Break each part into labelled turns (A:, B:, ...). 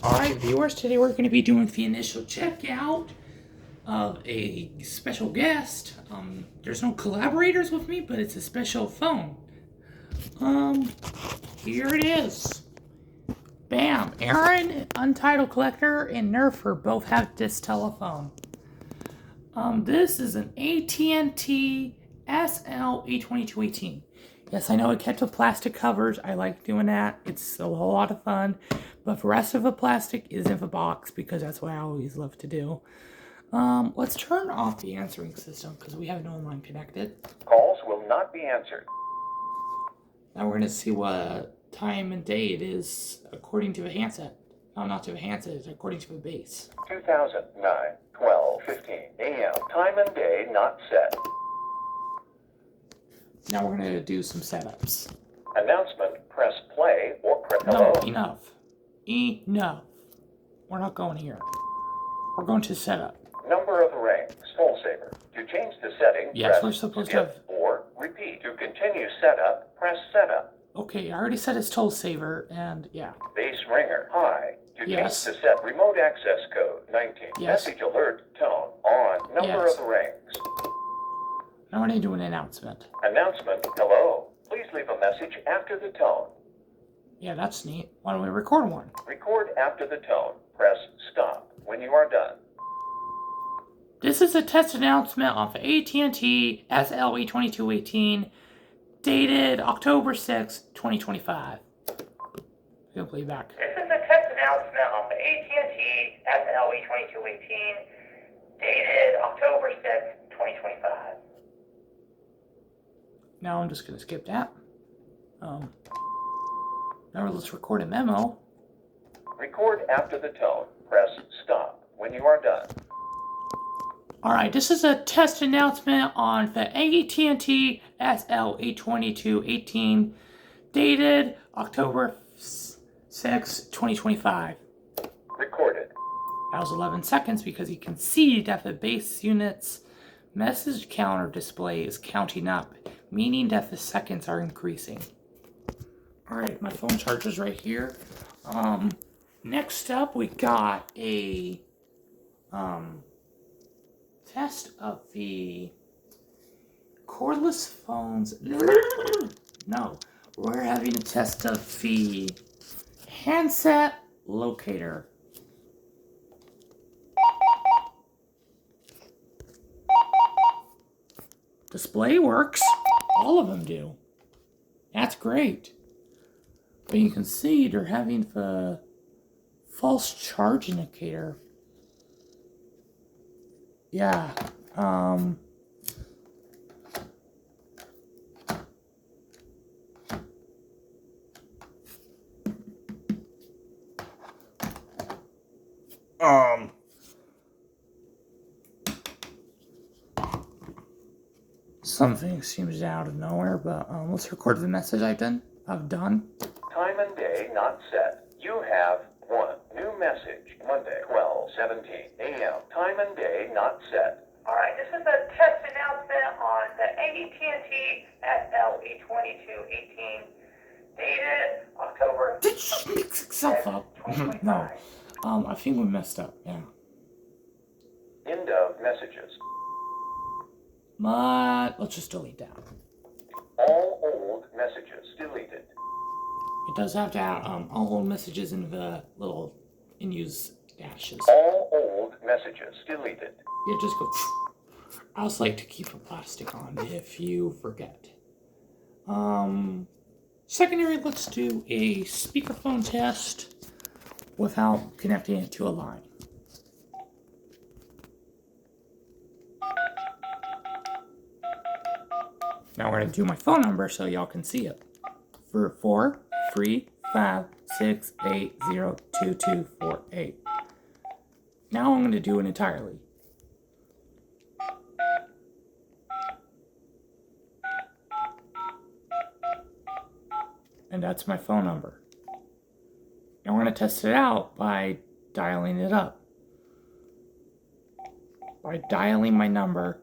A: Alright, viewers, today we're going to be doing the initial checkout of a special guest. There's no collaborators with me, but it's a special phone. Here it is. Bam! Aaron, Untitled Collector, and Nerfer both have this telephone. This is an AT&T SL82218. Yes, I know it kept with plastic covers. I like doing that. It's a whole lot of fun. But the rest of the plastic is in the box because that's what I always love to do. Let's turn off the answering system because we have no line connected.
B: Calls will not be answered.
A: Now we're going to see what time and day it is according to the handset. No, not to the handset, it's according to the base.
B: 2009, 12:15 a.m. Time and day not set.
A: Now we're going to do some setups.
B: Announcement, press play or press
A: No,
B: hello.
A: enough. Enough. We're not going here. We're going to setup.
B: Number of rings, full saver. To change the setting,
A: Yes,
B: press
A: we're supposed to
B: skip
A: have...
B: or repeat. To continue setup, press setup.
A: Okay, I already set his toll saver, and yeah.
B: Base ringer, high. To
A: Yes.
B: change the set, remote access code, 19.
A: Yes.
B: Message alert, tone, on. Number
A: Yes.
B: of rings.
A: Now we're going to do an announcement.
B: Announcement, hello. Please leave a message after the tone.
A: Yeah, that's neat. Why don't we record one?
B: Record after the tone. Press stop when you are done.
A: This is a test announcement of AT&T SL82218, dated October 6, 2025. We'll play back.
C: This is a test announcement of the AT&T SL82218, dated October 6th, 2025.
A: Now I'm just going to skip that. Now let's record a memo.
B: Record after the tone. Press stop when you are done.
A: Alright, this is a test announcement on the AT&T SL82218, dated October 6, 2025.
B: Recorded.
A: That was 11 seconds because you can see that the base unit's message counter display is counting up, meaning that the seconds are increasing. Alright, my phone charger's right here. Next up we got a test of the cordless phones. No, we're having a test of the handset locator. Display works. All of them do. That's great. But you can see they're having the false charge indicator. Yeah, something seems out of nowhere, but let's record the message I've done.
B: Time and day not set. You have one new message. Monday, 12:17 a.m. Time and day not set.
C: Alright, this is a test announcement on the AT&T SL82218, dated October
A: Did you mix itself up?
C: 2025.
A: No. I think we messed up, yeah.
B: End of messages.
A: But let's just delete that.
B: All old messages deleted.
A: It does have to have all old messages in the little in-use dashes.
B: All old messages deleted.
A: Yeah, just go. I also like to keep the plastic on if you forget. Secondary, let's do a speakerphone test without connecting it to a line. Now we're gonna do my phone number so y'all can see it. For 43568022248. Now I'm gonna do it entirely. And that's my phone number. And we're going to test it out by dialing it up. By dialing my number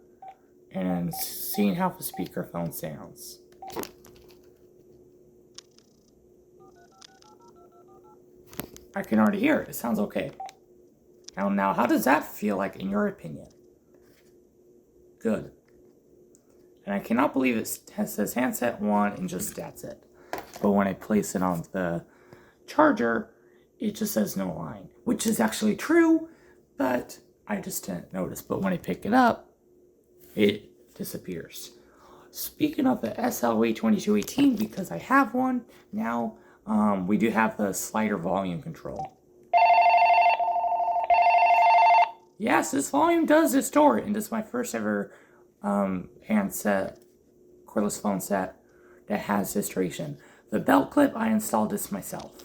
A: and seeing how the speakerphone sounds. I can already hear it. It sounds okay. Now, how does that feel like in your opinion? Good. And I cannot believe it says handset 1 and just that's it. But when I place it on the charger, it just says no line, which is actually true, but I just didn't notice. But when I pick it up, it disappears. Speaking of the SL82218, because I have one now, we do have the slider volume control. Yes, this volume does distort, and this is my first ever handset, cordless phone set that has distortion. The belt clip, I installed this myself.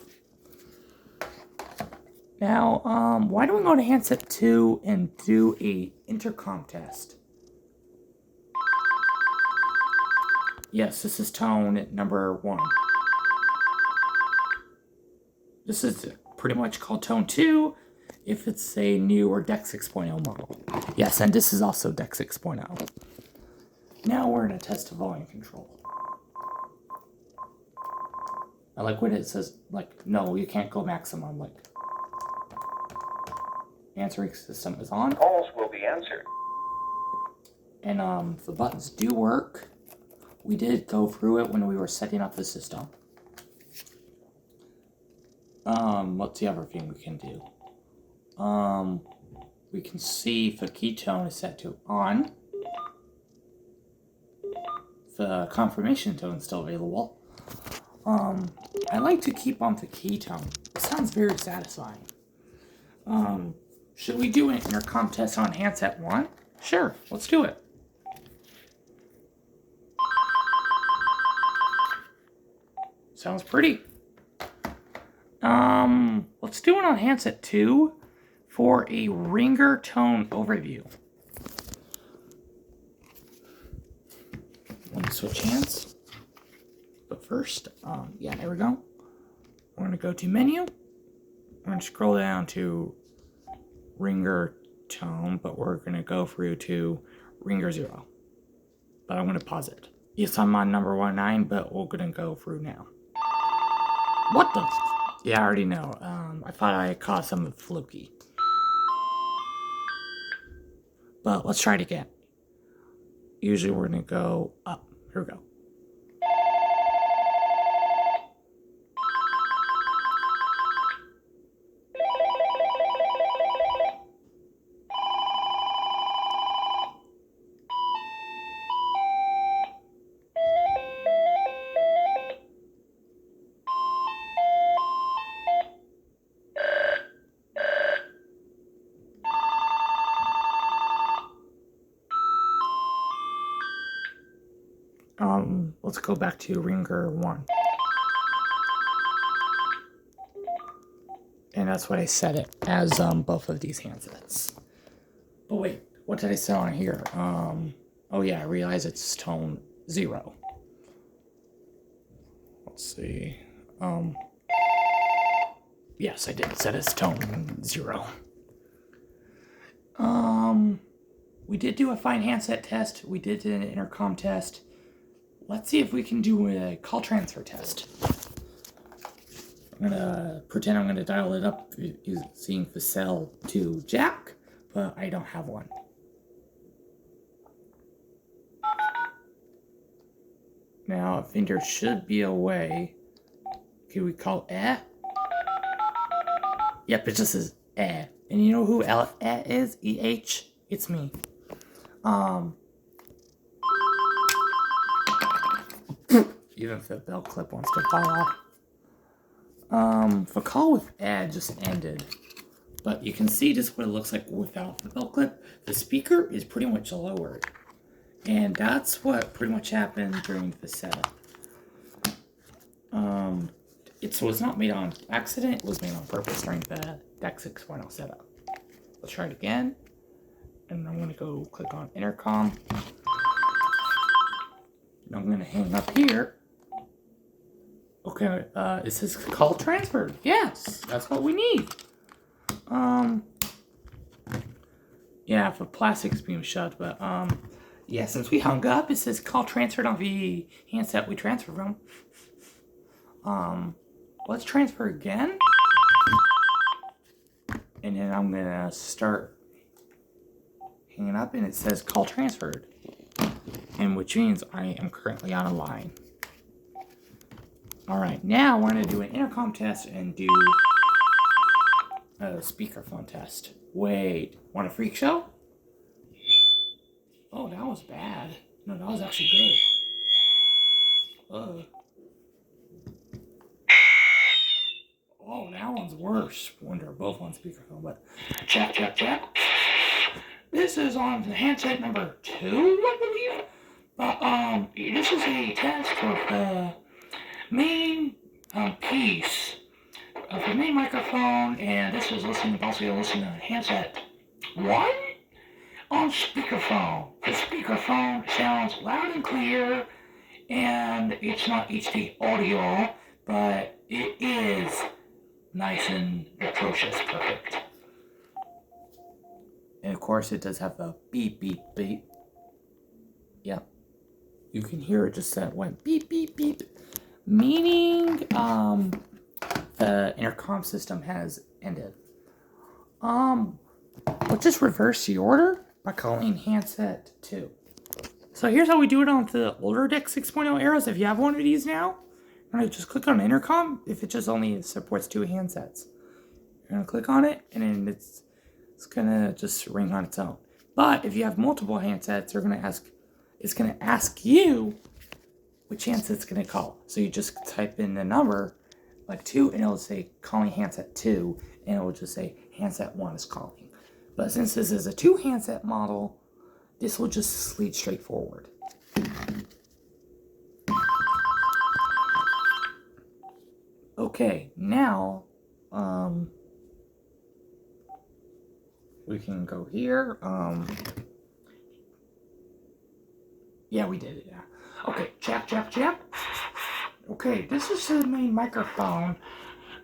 A: Now, why don't we go to handset 2 and do a intercom test? Yes, this is tone number 1. This is pretty much called tone 2 if it's a new or DEC 6.0 model. Yes, and this is also DEC 6.0. Now we're going to test the volume control. I like when it says, like, no, you can't go maximum, like, answering system is on.
B: Calls will be answered.
A: And the buttons do work. We did go through it when we were setting up the system. What's the other thing we can do? We can see if the key tone is set to on. The confirmation tone is still available. I like to keep on the key tone. It sounds very satisfying. Should we do an intercom test on handset 1? Sure, let's do it. Sounds pretty. Let's do it on handset 2 for a ringer tone overview. Let me switch hands. But first, yeah, there we go. We're gonna go to menu. We're gonna scroll down to ringer tone, but we're gonna go through to ringer 0. But I'm gonna pause it. Yes, I'm on number 19, but we're gonna go through now. What the? Yeah, I already know. I thought I caught some fluky. But let's try it again. Usually we're gonna go up. Here we go. Let's go back to ringer 1. And that's what I set it as both of these handsets. But wait, what did I set on here? Oh yeah, I realize it's tone 0. Let's see. Yes, I did set it as tone 0. We did do a fine handset test. We did an intercom test. Let's see if we can do a call transfer test. I'm gonna pretend I'm gonna dial it up using the cell to jack, but I don't have one. Now, I think there should be a way. Can we call eh? Yep, it just says eh. And you know who eh is? EH? It's me. Even if the belt clip wants to fall off. The call with ad just ended. But you can see just what it looks like without the belt clip. The speaker is pretty much lowered. And that's what pretty much happened during the setup. It was not made on accident. It was made on purpose during the DEC 6.0 setup. Let's try it again. And I'm going to go click on intercom. And I'm going to hang up here. Okay, it says call transferred. Yes, that's what we need. Yeah, if the plastic's being shut, but, yeah, since we hung up, it says call transferred on the handset we transferred from. Let's transfer again. And then I'm gonna start hanging up, and it says call transferred, and which means I am currently on a line. All right, now we're gonna do an intercom test and do a speakerphone test. Wait, want a freak show? Oh, that was bad. No, that was actually good. Oh, that one's worse. Wonder both on speakerphone, but check. This is on the handset number 2, I believe. But this is a test of the main piece of the main microphone, and this is also listening to handset 1 on speakerphone. The speakerphone sounds loud and clear, and it's not HD audio, but it is nice and atrocious perfect. And of course it does have a beep beep beep. Yep. You can hear it just went beep beep beep. Meaning the intercom system has ended. We'll just reverse the order by calling handset 2. So here's how we do it on the older DEC 6.0 eras. If you have one of these now, you're gonna just click on intercom if it just only supports 2 handsets. You're gonna click on it, and then it's gonna just ring on its own. But if you have multiple handsets, it's gonna ask you which handset's gonna call. So you just type in the number, like 2, and it'll say calling handset 2, and it will just say handset 1 is calling. But since this is a 2 handset model, this will just lead straight forward. Okay, now, we can go here. Yeah, we did it, yeah. Okay, check. Okay, this is the main microphone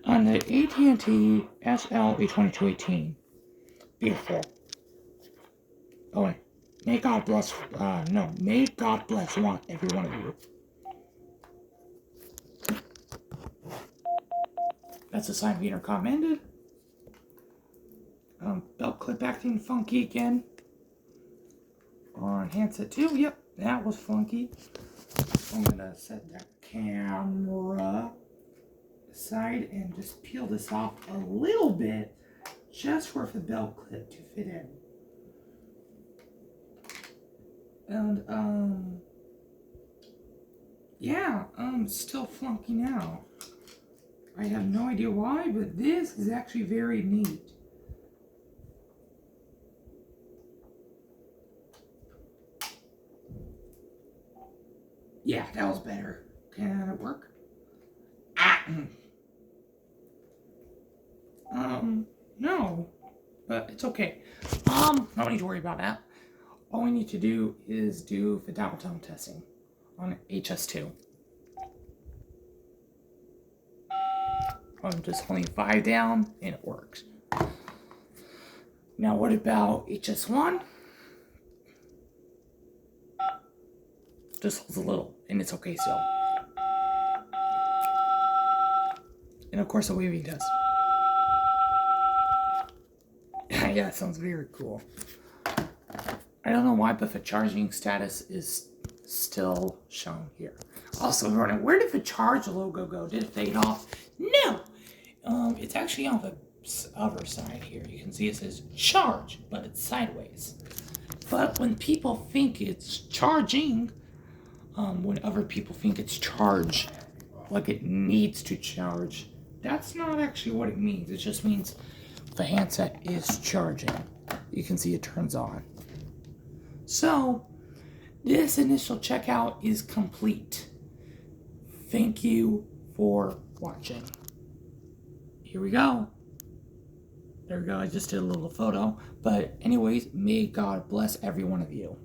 A: on the AT&T SL82218. Beautiful. Oh, wait. May God bless every one of you. That's a sign the intercom ended. Belt clip acting funky again. On handset 2, yep, that was funky. I'm gonna set that camera aside and just peel this off a little bit, just for the belt clip to fit in. And yeah, still flunking out. I have no idea why, but this is actually very neat. Yeah, that was better. Can it work? No, but it's okay. No need to worry about that. All we need to do is do the dial tone testing on HS2. I'm just holding 5 down, and it works. Now what about HS1? Just holds a little, and it's okay still. And of course the waving does. Yeah, it sounds very cool. I don't know why, but the charging status is still shown here. Also, running. Where did the charge logo go? Did it fade off? No! It's actually on the other side here. You can see it says charge, but it's sideways. But when people think it's charging, when other people think it's charged, like it needs to charge, that's not actually what it means. It just means the handset is charging. You can see it turns on. So, this initial checkout is complete. Thank you for watching. Here we go. There we go. I just did a little photo. But anyways, may God bless every one of you.